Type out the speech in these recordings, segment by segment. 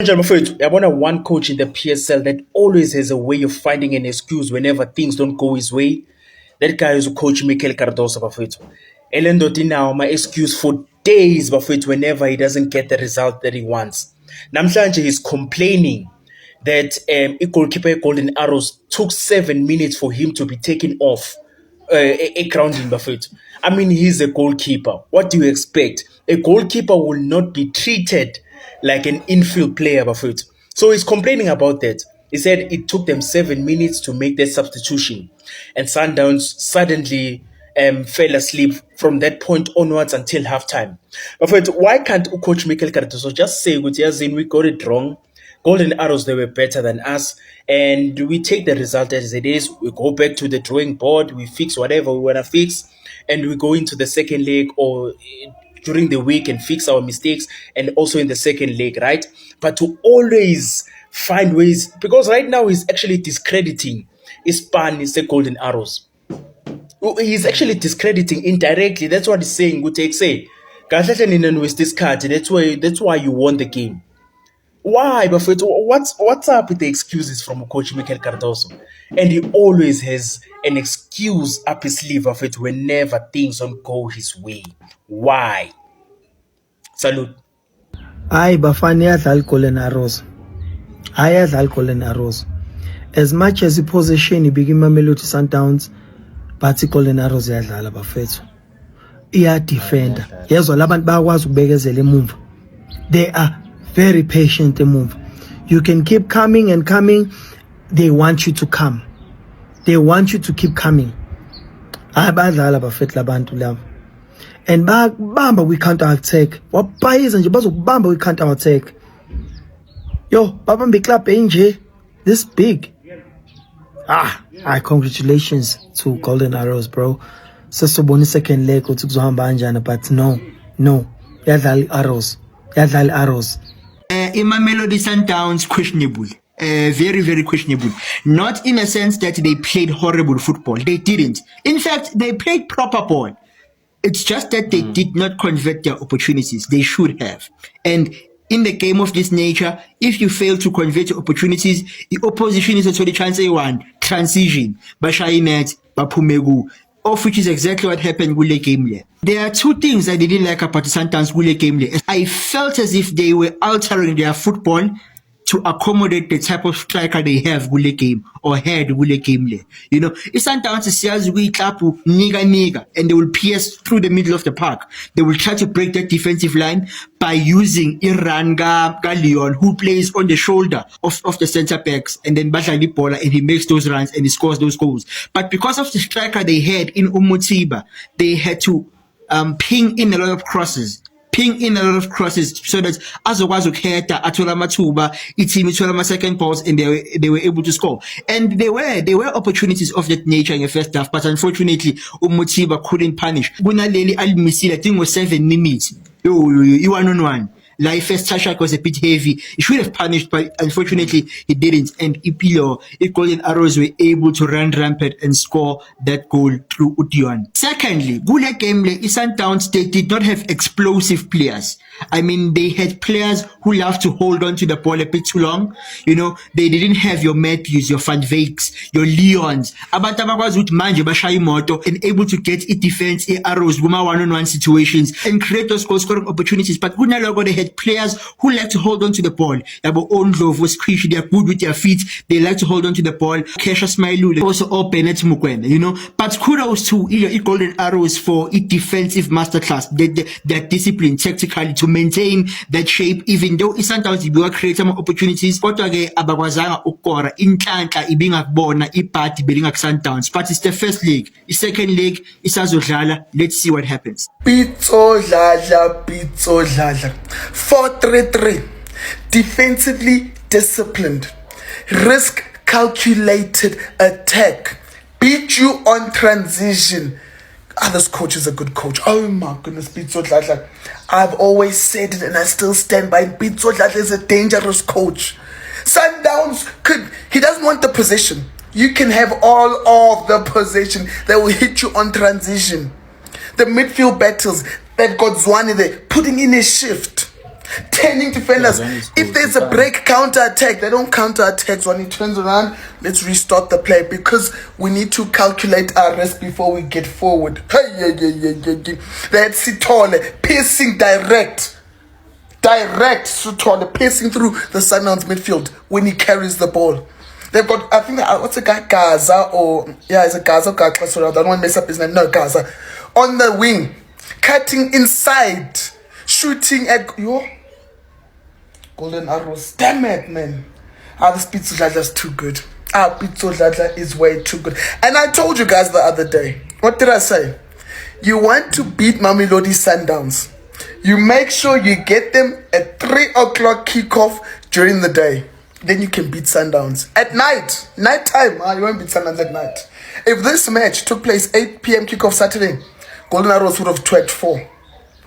Njalo mfowethu, uyabona one coach in the PSL that always has a way of finding an excuse whenever things don't go his way. That guy is coach Mikel Cardoso bafowethu. Ele ndoda inawo ama-excuse for days bafowethu whenever he doesn't get the result that he wants. Namhlanje he's complaining that goalkeeper Golden Arrows took 7 minutes for him to be taken off grounding bafowethu. I mean, he's a goalkeeper. What do you expect? A goalkeeper will not be treated like an infield player bafowethu. So he's complaining about that. He said it took them 7 minutes to make their substitution, and Sundowns suddenly fell asleep from that point onwards until halftime. But why can't Coach Mikel Cardoso just say, "Yazin, we got it wrong. Golden Arrows, they were better than us, and we take the result as it is. We go back to the drawing board, we fix whatever we want to fix, and we go into the second leg or during the week and fix our mistakes, and also in the second leg, right?" But to always find ways, because right now he's actually discrediting Ispan is the Golden Arrows. He's actually discrediting indirectly. That's what he's saying. Say, that's why you won the game. Why, Buffett? What's up with the excuses from Coach Mikel Cardoso? And he always has an excuse up his sleeve, Buffett, whenever things don't go his way. Why? Salute. Hayi bafana iyadlala iGolden Arrows. Ayadlala iGolden Arrows. As much as i-possession ibika iMamelodi Sundowns, but iGolden Arrows iyadlala bafethu. Iyadefenda. Yezwa labantu bayakwazi ukubekezela emumva. They are very patient emumva. You can keep coming and coming. They want you to come. They want you to keep coming. Bayadlala bafethu labantu labo. And bamba we counter attack. Wapayiza nje bazokubamba we counter attack. Yo, babambe club nje this big. Congratulations to Golden Arrows, bro. Sesobona second leg uthi kuzohamba kanjani, but no. Yadlala Arrows. Mamelodi Sundowns questionable. Very, very questionable. Not in a sense that they played horrible football. They didn't. In fact, they played proper ball. It's just that they did not convert their opportunities. They should have. And in the game of this nature, if you fail to convert your opportunities, the opposition is actually chance one transition. Bashainet, Bapumegu, of which is exactly what happened with the game. There are two things I didn't like about the Sundowns with the game. I felt as if they were altering their football to accommodate the type of striker they have with the game or had with the game. You know, it's Sundowns says we clap nigga, and they will pierce through the middle of the park. They will try to break that defensive line by using Iranga Leon, who plays on the shoulder of the center backs, and then Bashali Bola, and he makes those runs and he scores those goals. But because of the striker they had in Umutiba, they had to ping in a lot of crosses so that azokwazi ukuheada athola amathuba i-team ithola ama-second balls and they were able to score. And there were opportunities of that nature in the first half, but unfortunately Umutiba couldn't punish. Kunaleli alimisile, I think it was 7 minutes. I-1-on-1. Like first touch was a bit heavy. He should have punished, but unfortunately he didn't. And Golden Arrows were able to run rampant and score that goal through Udion. Secondly, Gula Gamble, Sundowns, they did not have explosive players. I mean, they had players who love to hold on to the ball a bit too long. You know, they didn't have your Matthews, your Van Veeks, your Leons. Abantu abakwazi ukuthi manje bashaya imoto and able to get defense arrows kuma one-on-one situations and create those goal scoring opportunities. But kunaloko they had players who like to hold on to the ball. Yabo Ondlovu was Krishi, they are good with their feet. They like to hold on to the ball. Kesha Smailule, also all Bennett Mukwena, you know. But kudos to Golden Arrows for its defensive masterclass. Their discipline tactically to maintain that shape, even though Sundowns ibiwa create more opportunities. Kodwa ke abakwazanga ukukora inhlanhla ibingakubona ibhadi belinga Sundowns. But it's the first leg. The second leg isazodlala. Let's see what happens. Pitso Dladla. 4-3-3. Defensively disciplined. Risk calculated attack. Beat you on transition. This coach is a good coach. Oh my goodness, Pitso Dladla. I've always said it and I still stand by it. Pitso Dladla is a dangerous coach. Sundowns he doesn't want the possession. You can have all of the possession. They will hit you on transition. The midfield battles that got Zwane there, putting in a shift. Turning defenders. Yeah, that is If good. there's a break, counter attack. They don't counter attack. So when he turns around, let's restart the play because we need to calculate our risk before we get forward. Hey, That's Sithole piercing direct Sithole piercing through the Sundowns midfield when he carries the ball. They've got, I think, what's a guy, Gaza, or, yeah, it's a Gaza, sorry, I don't want to mess up his name, no, Gaza, on the wing, cutting inside, shooting at, Golden Arrows, damn it, man. This Pitso Dladla's too good. Pitso Dladla is way too good. And I told you guys the other day, what did I say? You want to beat Mamelodi Sundowns, you make sure you get them at 3 o'clock kickoff during the day. Then you can beat Sundowns. At nighttime, you won't beat Sundowns at night. If this match took place 8 p.m. kickoff Saturday, Golden Arrows would have twerked 4.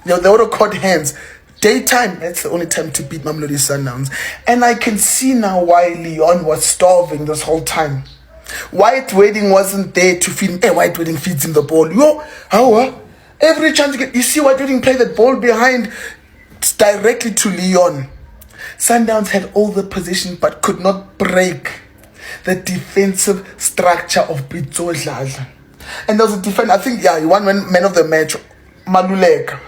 They would have caught hands. Daytime, that's the only time to beat Mamelodi Sundowns. And I can see now why Leon was starving this whole time. White Wedding wasn't there to feed him. Hey, White Wedding feeds him the ball. Every chance you get, you see White Wedding play that ball behind directly to Leon. Sundowns had all the position but could not break the defensive structure of Pitso Dladla. And there was a defender, I think, he won man of the match, Maluleka.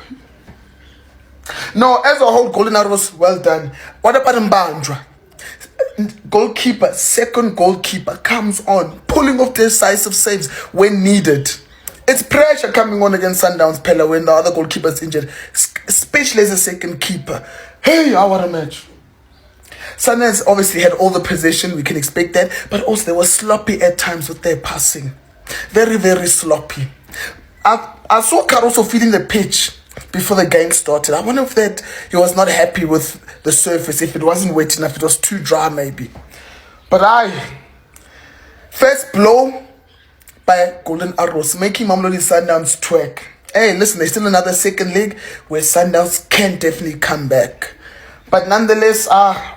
No, as a whole, Golden Arrows, well done. What about Mbanjwa? Goalkeeper, second goalkeeper comes on, pulling off decisive saves when needed. It's pressure coming on against Sundowns Pella when the other goalkeeper is injured, especially as a second keeper. Hey, what a match. Sundowns obviously had all the possession, we can expect that, but also they were sloppy at times with their passing. Very, very sloppy. I saw Caruso feeding the pitch before the game started. I wonder if that he was not happy with the surface, if it wasn't wet enough, it was too dry maybe. But first blow by Golden Arrows, making Mamelodi Sundowns twerk. Hey, listen, there's still another second leg where Sundowns can definitely come back. But nonetheless,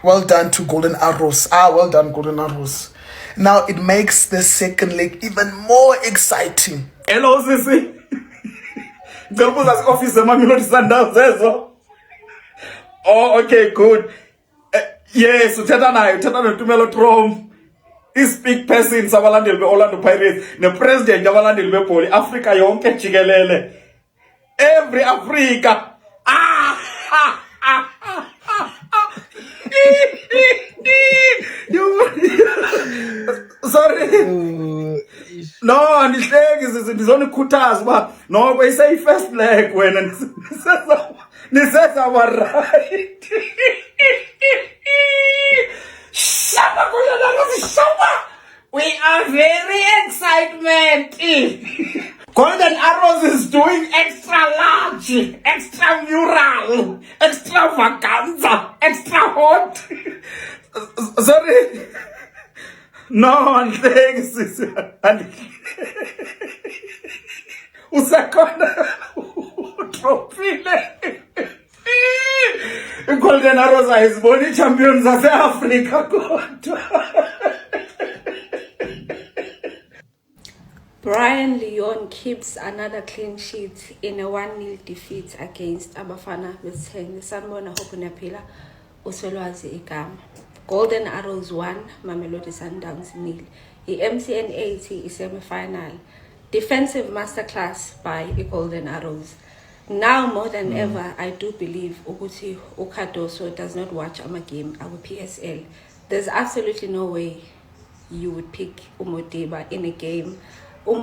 well done to Golden Arrows. Well done, Golden Arrows. Now it makes the second leg even more exciting. Hello, Sisi. Ngikubuza office Mamelodi Sundowns ezo. Oh, okay, good. Yes, uthetha noTumelo Trom. I-speak person sabalandeli be-Orlando Pirates ne-president yabalandeli bebhola Africa yonke jikelele. Every Africa. Sorry. No, andihleki ndizonikhuthaza uba noko iseyifirst leg wena niseza right. Shaba Golden Shaba. We are very excited. Golden Arrows is doing extra large, extra mural, extravaganza, extra hot. Sorry. No, thanks. Usakhona utrophile. Golden Arrows ayizibona champions zase-Africa kodwa. Brian Leon keeps another clean sheet in a 1-0 defeat against Abafana Betheng. Sanibona Hope Naphila uSolwazi igama. Golden Arrows 1, Mamelodi Sundowns 0. MTN 80 semi-final. Defensive masterclass by Golden Arrows. Now more than ever, I do believe Ukuthi Ukadoso does not watch our game, our PSL. There's absolutely no way you would pick Umotiba in a game. In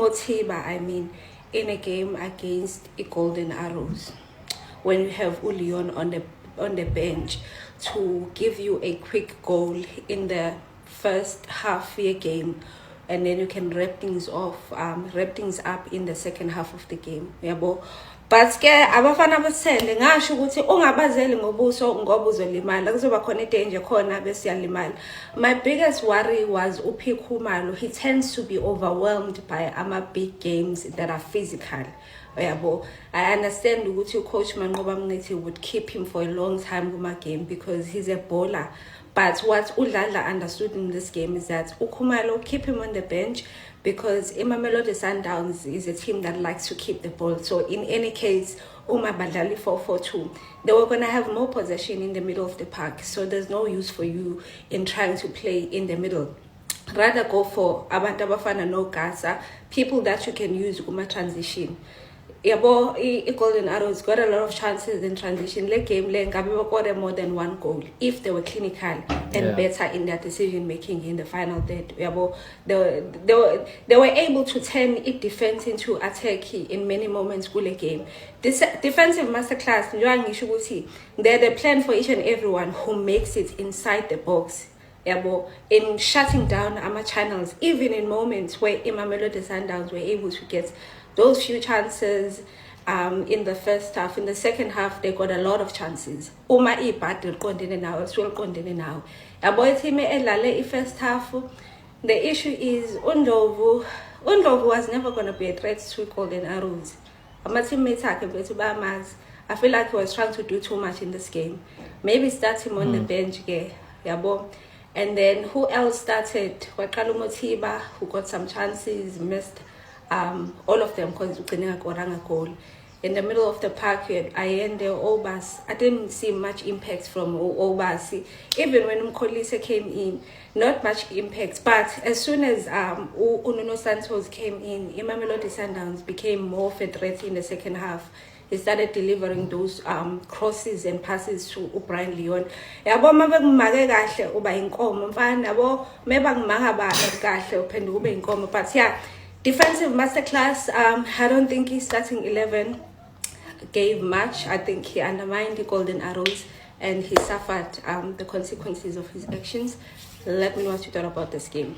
a game against Golden Arrows. When you have Uleon on the bench to give you a quick goal in the first half year game, and then you can wrap things up in the second half of the game. Yabo. But ke abafana basele ngasho ukuthi ungabazeli ngobuso ngoba uzolimala kuzoba khona danger khona bese yalimala. My biggest worry was uPhiku Khumalo. He tends to be overwhelmed by big games that are physical. Yabo. I understand ukuthi coach Manqoba Mnete would keep him for a long time kuma game because he's a bowler. But what Udladla understood in this game is that Khumalo keep him on the bench because Mamelodi Sundowns is a team that likes to keep the ball. So in any case, uma badlali 4-4-2, they were going to have more possession in the middle of the park. So there's no use for you in trying to play in the middle. Rather go for abantu abafana no Gaza, people that you can use uma transition. Yabo, Golden Arrows got a lot of chances in transition. Le game le ngabe got more than one goal if they were clinical and better in their decision making in the final third. Yabo, they were able to turn it defense into attack in many moments kule game. This defensive masterclass, they're the plan for each and everyone who makes it inside the box. In shutting down our channels, even in moments where Mamelodi Sundowns were able to get those few chances in the first half. In the second half, they got a lot of chances. Uma ibadil kondene now, as well kondene now. Yabo team elale first half. The issue is Undlovu was never going to be a threat to Golden Arrows. My teammates I feel like he was trying to do too much in this game. Maybe start him on the bench, yabo. And then who else started? Wakalu Motiba, who got some chances, missed all of them because Oranga goal. In the middle of the park, we had Ayende, Obas. I didn't see much impact from Obasi. Even when Mkolise came in, not much impact. But as soon as Ununo Santos came in, Mamelodi Sundowns became more of a threat in the second half. He started delivering those crosses and passes to Brian Leon. Yabo mabengimake kahle uba inkomo mfana yabo meba ngimaka ba kahle uphenduka ube inkomo. But yeah, defensive masterclass. I don't think his starting 11 gave much. I think he undermined the Golden Arrows and he suffered the consequences of his actions. Let me know what you thought about this game.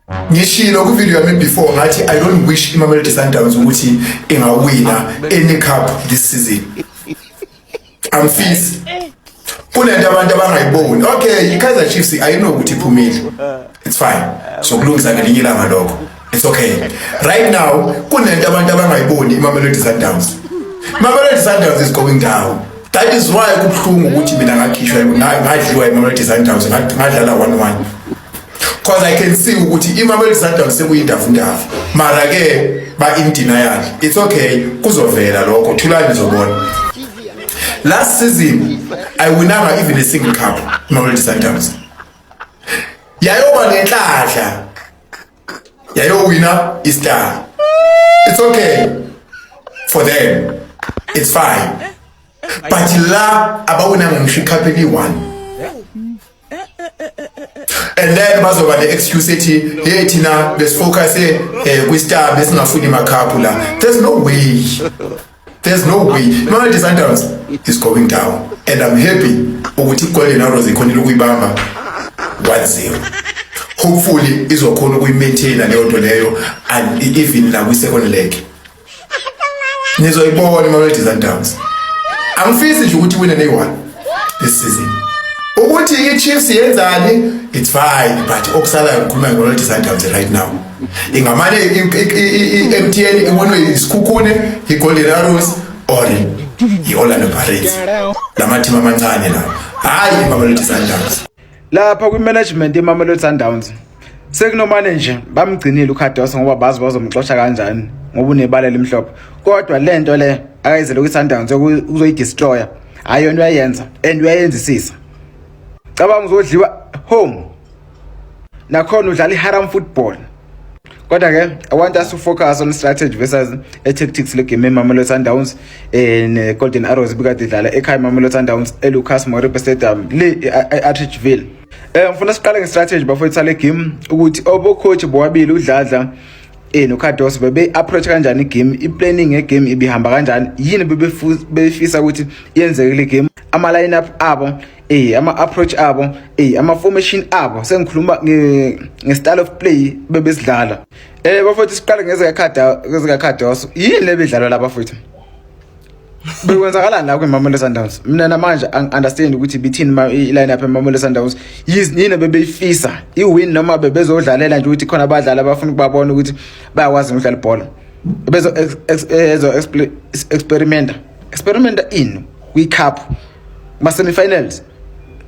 Ngishilo ku video yami before ngathi I don't wish Mamelodi Sundowns ukuthi ingawina any cup this season. Amfisi kunento abantu abangayiboni. Okay, iKaizer Chiefs I know ukuthi iphumile. It's fine. So kulungisa ngelinye ilanga lokho. It's okay. Right now kunento abantu abangayiboni iMamelodi Sundowns. Mamelodi Sundowns is going down. That is why kubhlungu ukuthi mina ngakhishwa ngadliwa iMamelodi Sundowns ngadlala 1-1. Because I can see ukuthi iMamelodi Sundowns sekuyindafundafu mara ke ba in denial. It's okay, kuzovela lokho thulani nizobona. Last season I winanga even a single cup Mamelodi Sundowns. Yayoba nenhlahla. Yayowina iStar. It's okay for them. It's fine. But la abawinanga ngisho cup eli1. And then bazoba the excuse ethi hey thina besifocus kwiStar besingafuni makhaphu la. There's no way. There's no way. Mamelodi Sundowns is going down and I'm happy ukuthi Golden Arrows ikhonile ukuyibamba 1-0. Hopefully izokhona ukuyimaintain leyo nto leyo and even la kwi-second leg. Nizoyibona iMamelodi Sundowns. Angifisi nje ukuthi win any1 this season. Ukuthi iChiefs yenzani it's fine but okusala ukukhuluma ngeMamelodi Sundowns right now ingamane iMTN ibonwe isikhukhune iGolden Arrows or iOrlando Pirates lamathima amancane la hayi iMamelodi Sundowns. Lapha kwi-management yeMamelodi Sundowns sekunomane nje bamgcinile uKhadoso ngoba bazi bazomxoxa kanjani ngoba unebala elimhlophe kodwa lento le akayizele kwi-Sundowns uzoyidestroya ayo into ayenza and uyayenzisisa. Cabanga uzodliwa home nakhona udlala iharam football kodwa ke I want us to focus on strategy versus tactics le game eMamelodi Sundowns and Golden Arrows bikade idlala ekhaya Mamelodi Sundowns eLucas Moripe Stadium le eAtteridgeville. Ngifuna siqale ngestrategy bafowethu le game ukuthi obo coach bowabili udladla noKhadoso bebe approach kanjani igame iplanning yegame ibihamba kanjani yini bebefisa ukuthi yenzeke le game ama lineup abo ama approach abo ama formation abo sengikhuluma nge-style of play bebesidlala bafowethu siqale ngezikaKhadoso yini le bedlalo la bafowethu bekwenzakalani la kweMamelodi Sundowns. Mina namanje understand ukuthi bithini i-lineup eMamelodi Sundowns yini bebeyifisa iwin noma bebezodlalela nje ukuthi khona abadlali abafuna ukubabona ukuthi bayakwazi ukudlala ibhola bezo experimenta in kwi-cup ma-semi-finals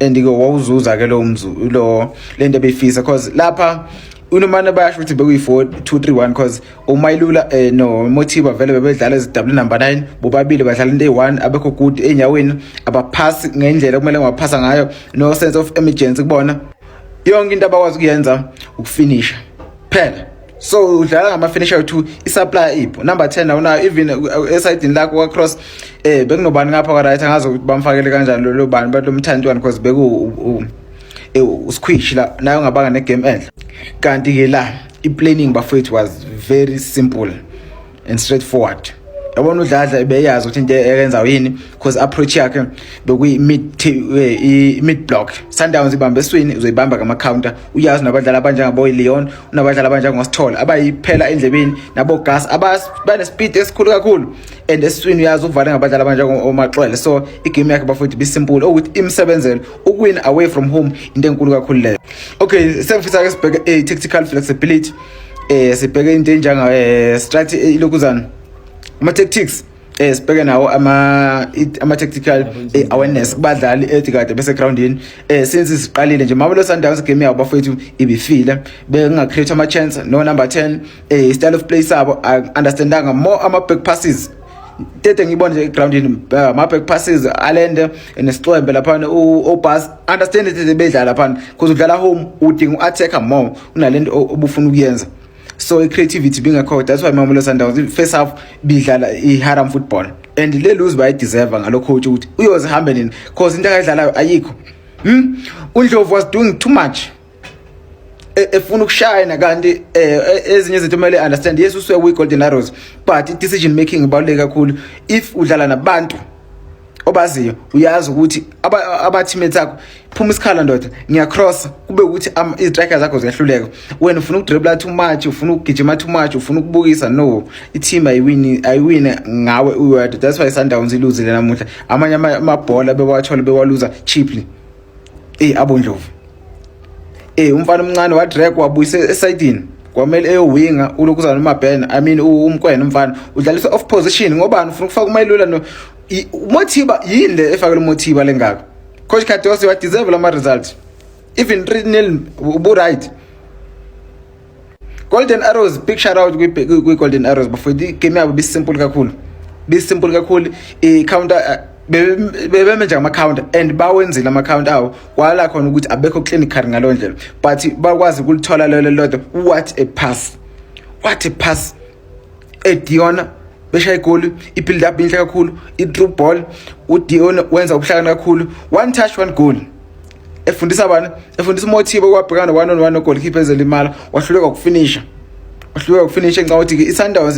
and wawuzuza ke lo lento beyifisa because lapha unomane bayasho ukuthi bekuyi-4-2-3-1 because uMayilula no Motiba vele bebedlala ezidouble number 9 bobabili badlala into eyi-1 abekho good enyaweni abaphasi ngendlela kumele ngaphasa ngayo no sense of emergency kubona yonke into abakwazi ukuyenza ukufinisha phela so udlala ngama-finisher ayi-2 i-supply ipho number 10 awunayo even esayidini lakho kwa-cross bekunobani ngapha kwa-right angazi ukuthi bamfakele kanjani lo bani bathi lo mthantwana because usquish la nayo ngabanga negame enhle kanti-ke la i-planning bafowethu was very simple and straightforward yabona udladla ebeyazi ukuthi into eyenzayo yini because approach yakhe bekuyi-mid block Sundowns ibambe eswini uzoyibamba ngama-counter uyazi nabadlali abanjengaboy-Leon unabadlali abanjengosithole abayiphela endlebeni nabogas banespeed esikhulu kakhulu and eswini uyazi uvale ngabadlali abanjengomaxwele so igame yakhe bafowethu bisimple ukuthi imsebenzele ukuwin away from home into enkulu kakhulu leyo. Okay, sengifisa-ke sibheke tactical flexibility sibheke into enjenga ilokuzana ama-tactics sibheke nawo ama-tactical awareness kubadlali etikade bese groundini since siqalile nje Mamelodi Sundowns igame yabo bafowethu ibifile bengacreate ama-chance no number 10 style of play sabo understandanga more ama-back passes tete ngibona nje groundini ama-back passes alende nesicwembe laphana obus understand it bedlala laphana because udlala home udinga u-attacker more unalento obufuna ukuyenza so creativity bingakho that's why Mamelodi Sundowns first half bidlala i-haram football and le lose bayideserve ngalokho coach ukuthi uyozihambe nini because into akayidlalayo ayikho uNdlovu was doing too much efuna ukushayina kanti ezinye izinto kumele understand yes uswe we-Golden Arrows but decision making ibaluleke kakhulu if udlala nabantu obaziyo uyazi ukuthi aba-teammates akho phuma isikhala ndoda ngiyacross kube ukuthi izikrakers zakho ziyahluleka wena ufuna ukudribla too much ufuna ukugijima too much ufuna ukubukisa no i-team ayiwine ngawe uwedwa that's why Sundowns iluzile namuhla amanye amabhola bewathola bewaluza cheaply abondlovu umfana omncane wadrag wabuyisa esayidini kwamele eyowinga ulokuzana nomabhena umkwena umfana udlaliswa off position ngobani ufuna ukufaka uMayilula no Motiba yini le efake lo Motiba lengaka coach Kadosi wa deserve lama results even 3-0 ubu right Golden Arrows big shout out kwi Golden Arrows bafodi game yabo bisimple kakhulu counter bebe nje ama counter and bawenzile ama counter awo kwala khona ukuthi abekho clinical ngaloo ndlela but bakwazi ukulithola lelo lodwa what a pass Diona beshaya igoli i-build up inhle kakhulu i-through ball uDion wenza ubuhlakani kakhulu one touch one goal efundisa uMotiba kwabhekana 1-on-1 no-goalkeeper ezelimala wahluleka ukufinisha ngicabanga ukuthi i-Sundowns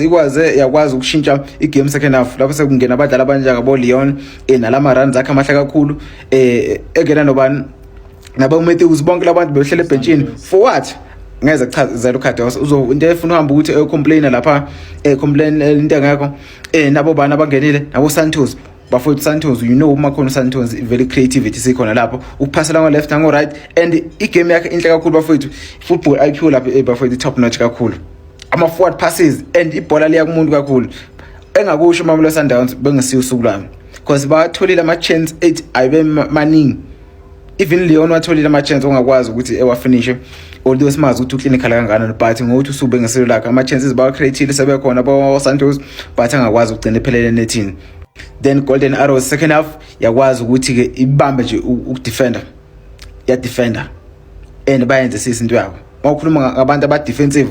yakwazi ukushintsha igame second half lapho sekungena abadlali abanjengabo-Leon nalama runs akhe amahle kakhulu egena nobani nabo-Matthews bonke labantu behlele ebhentshini for what ngeze kuchazela uKhados into efuna uhamba ukuthi complain lapha complain into engekho nabo bana abangenile nabo Santos bafowethu Santos you know uma khona Santos very creativity sikhona lapho ukuphasela ngo left ngo right and igame yakhe inhle kakhulu bafowethu football IQ lapha bafowethu top notch kakhulu ama forward passes and ibhola liya kumuntu kakhulu engakusho Mamelodi Sundowns bengesiyo usuku lami because batholile ama chance 8 ayibe maningi even Leon watholile ama chance ongakwazi ukuthi ewafinishe although simazi ukuthi uclinical kangakanani but ngokuthi usube ngesilo lakhe ama chances bawa creative sebekhona abo Santos but angakwazi ukugcina ephelele nethini then Golden Arrows second half yakwazi ukuthi ke ibambe nje ukudefender and bayenze sisinto yabo mawukhuluma ngabantu aba defensive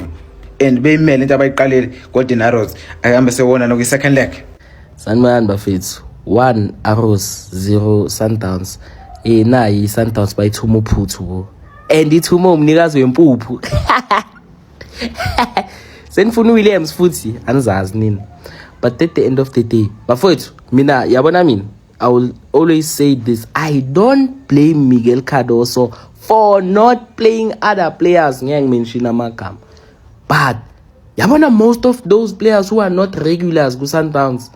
and beyimele into abayiqalile Golden Arrows ayihambe sewona no second leg sanibani bafethu 1 Arrows 0 Sundowns nayi Sundowns bayithuma uphuthu and ithuma umnikazi wempuphu senifuna Williams futhi anizazi nini but at the end of the day bafethu mina yabona mina I will always say this, I don't blame Miguel Cardoso for not playing other players ngeke mention amagama but yabona most of those players who are not regulars ku Sundowns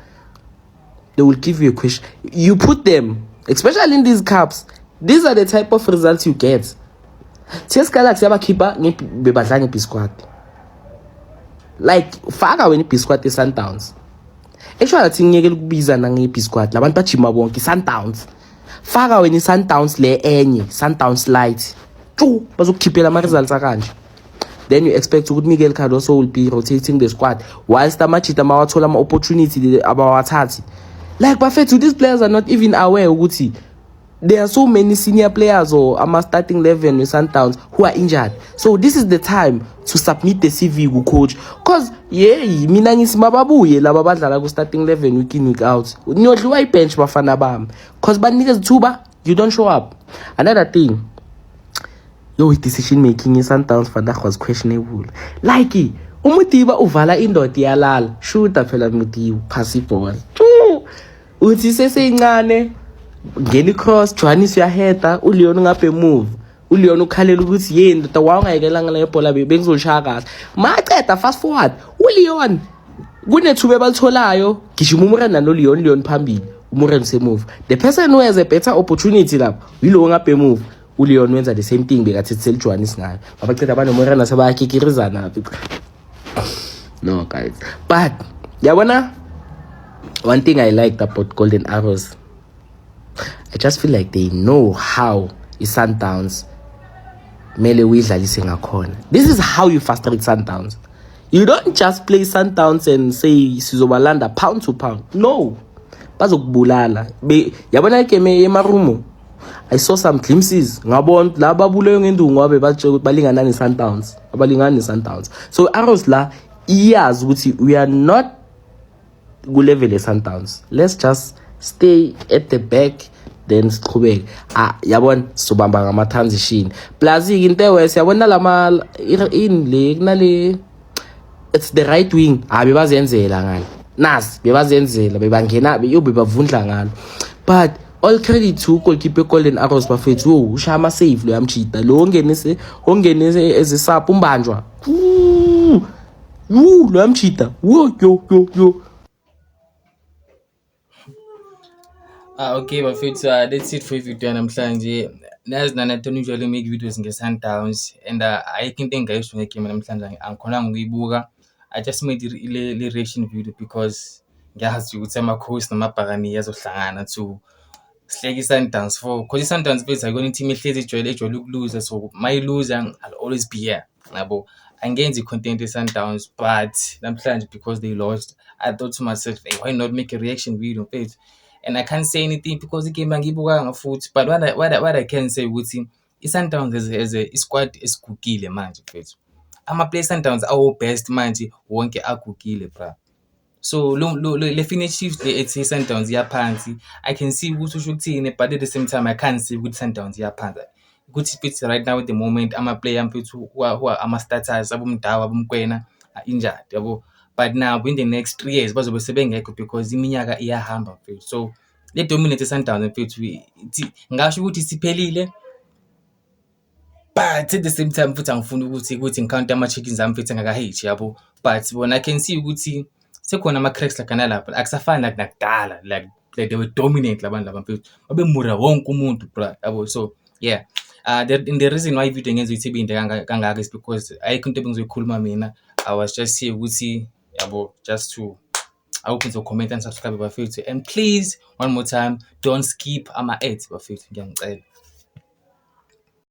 they will give you a question. You put them, especially in these cups, these are the type of results you get. TS Galaxy abakhipha bebadla nge squad. Like faka wena i squad e Sundowns. Actually athi ngeke ukubiza na nge squad. Labantu bajima bonke Sundowns. Faka wena i Sundowns le enye, Sundowns light. Bazokukhiphela ama results akanje. then you expect ukuthi Miguel Cardoso will be rotating the squad whilst amachita mawathola ama-opportunity abawathathi. Like bafethu, these players are not even aware ukuthi there are so many senior players or starting 11 with Sundowns who are injured. So this is the time to submit the CV ku coach, cause mina ngithi mababuye laba badlala ku starting 11 week in week out. Niyodliwa ibench bafana bami cause banikeza ithuba, you don't show up. Another thing, decision making in Sundowns vandag was questionable. Like uMutiba uvala indoda iyalala, shoota phela Mutiba, pass iball. Uthi seseyincane ngeli cross Johannes uyaheda, uLeon ngabe move, uLeon ukhalela ukuthi yini ndoda wangayekelanga le bhola bengizoshaya kahle. Maceda fast forward, uLeon kunethuba balitholayo, gijima uMurena noLeon phambili, uMurena semove. The person who has a better opportunity lapho yilo ngabe move, uLeon wenza the same thing bekathethela Johannes ngayo. Abaceda banomurena sebayakikirizana. No guys, but yabona, one thing I liked about Golden Arrows, I just feel like they know how Sundowns mele uyidlalise ngakhona. This is how you frustrate Sundowns. You don't just play Sundowns and say sizobalanda pound to pound. No, bazokubulala. Yabona game emarumo, I saw some glimpses. Ngabona la babuleyo ngendungu abe batshe ukuthi balingana neSundowns, abalingana neSundowns. So Arrows la iyazi ukuthi we are not ku level eSundowns. Let's just stay at the back, then siqhubeke. Yabona sobamba ngama transition plus into ewes yabona lama in le kunale, it's the right wing bebazenzela ngalo nas bebazenzela bebangena bebavundla ngalo. But all credit to goalkeeper Golden Arrows bafethu, ushaya ama save lo yamchita lo ongenise as a sub umbanjwa lo yamchita yo. Okay, bafethu, that's it for video namhlanje. Nazi nana don't usually make videos nge-Sundowns, and ayikho into engayisho ngegame namhlanje, angikhonanga ukuyibuka. I just made le reaction video because ngiyazi ukuthi ama-coast namabhakani azohlangana to sihleke i-Sundowns because i-Sundowns bethu akuyona team ehlezi ejwayele ukuluza, so mayiluza I'll always be here yabo. Angenzi i-content ye-Sundowns, but namhlanje because they lost, I thought to myself, hey, why not make a reaction video mfethu? And I can't say anything because the game angibukanga futhi, but what I can say ukuthi i-Sundowns as a squad esigugile manje mfethu. Ama-play Sundowns awo best manje wonke agugile bra. So le finish shift le ethi Sundowns yaphansi, I can see ukuthi usho ukuthini, but at the same time I can't see ukuthi Sundowns yaphansi. Ukuthi fit right now at the moment ama-player mfethu who are ama-starters abomdawu abomkwena injured yabo. But now in the next 3 years bazobe sebengekho because iminyaka iyahamba mfethu. So le dominate Sundowns mfethu ngasho ukuthi siphelile, but at the same time futhi angifuni ukuthi ngicount ama-chickens ami mfethu engaka-hate yabo. But bona I can see ukuthi sekhona ama-cracks lakana lapha, akusafani like nakudala, like they were dominant labantu laba mfethu, babemura wonke umuntu bra yabo. So yeah, the reason why video ngenza ukuthi ibinde kangaka is because ayikho into bengizoyikhuluma mina. I was just here ukuthi yabo, just to open to comment and subscribe bafethu, and please one more time don't skip ama ads bafethu, ngiyangicela.